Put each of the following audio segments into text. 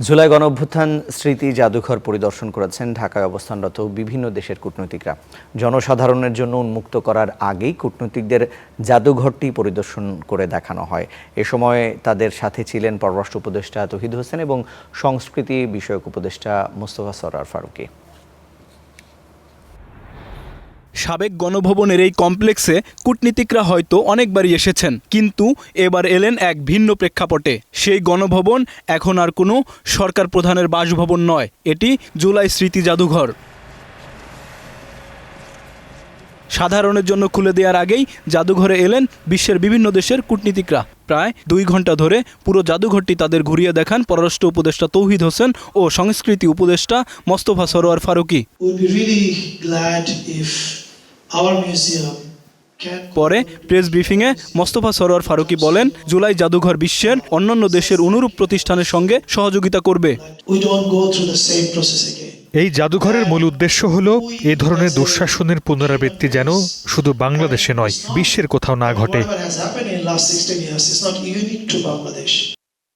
জুলাই গণঅভ্যুত্থান স্মৃতি জাদুঘর পরিদর্শন করেছেন ঢাকায় অবস্থানরত বিভিন্ন দেশের কূটনীতিকরা। জনসাধারণের জন্য উন্মুক্ত করার আগেই কূটনীতিকদের জাদুঘরটি পরিদর্শন করে দেখানো হয়। এ সময় তাদের সাথে ছিলেন পররাষ্ট্র উপদেষ্টা তৌহিদ হোসেন এবং সংস্কৃতি বিষয়ক উপদেষ্টা মোস্তফা সরোয়ার ফারুকী। সাবেক গণভবনের এই কমপ্লেক্সে কূটনীতিকরা হয়তো অনেকবারই এসেছেন, কিন্তু এবার এলেন এক ভিন্ন প্রেক্ষাপটে। সেই গণভবন এখন আর কোনো সরকার প্রধানের বাসভবন নয়, এটি জুলাই স্মৃতি জাদুঘর। সাধারণের জন্য খুলে দেওয়ার আগেই জাদুঘরে এলেন বিশ্বের বিভিন্ন দেশের কূটনীতিকরা। প্রায় 2 ঘন্টা ধরে পুরো জাদুঘরটি তাদের ঘুরিয়ে দেখান পররাষ্ট্র উপদেষ্টা তৌহিদ হোসেন ও সংস্কৃতি উপদেষ্টা মোস্তফা সরোয়ার ফারুকী। পরে প্রেস ব্রিফিংয়ে মোস্তফা সরোয়ার ফারুকী বলেন, জুলাই জাদুঘর বিশ্বের অন্যান্য দেশের অনুরূপ প্রতিষ্ঠানের সঙ্গে সহযোগিতা করবে। এই জাদুঘরের মূল উদ্দেশ্য হল এ ধরনের দুঃশাসনের পুনরাবৃত্তি যেন শুধু বাংলাদেশে নয়, বিশ্বের কোথাও না ঘটে।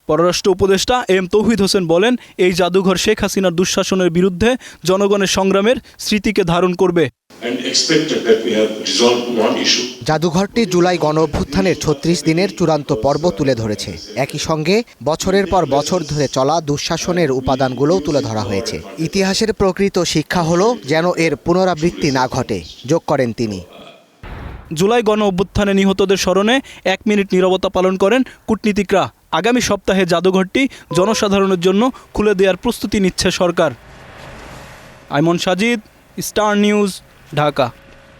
পররাষ্ট্র উপদেষ্টা এম তৌহিদ হোসেন বলেন, এই জাদুঘর শেখ হাসিনার দুঃশাসনের বিরুদ্ধে জনগণের সংগ্রামের স্মৃতিকে ধারণ করবে। জাদুঘরটি জুলাই গণঅভ্যুত্থানের ৩৬ দিনের চূড়ান্ত পর্ব তুলে ধরেছে। একই সঙ্গে বছরের পর বছর ধরে চলা দুঃশাসনের উপাদানগুলোও তুলে ধরা হয়েছে। ইতিহাসের প্রকৃত শিক্ষা হলো যেন এর পুনরাবৃত্তি না ঘটে, যোগ করেন তিনি। জুলাই গণঅভ্যুত্থানে নিহতদের স্মরণে 1 মিনিট নীরবতা পালন করেন কূটনীতিকরা। আগামী সপ্তাহে জাদুঘরটি জনসাধারণের জন্য খুলে দেওয়ার প্রস্তুতি নিচ্ছে সরকার। আইমন সাজিদ, স্টার নিউজ, ঢাকা।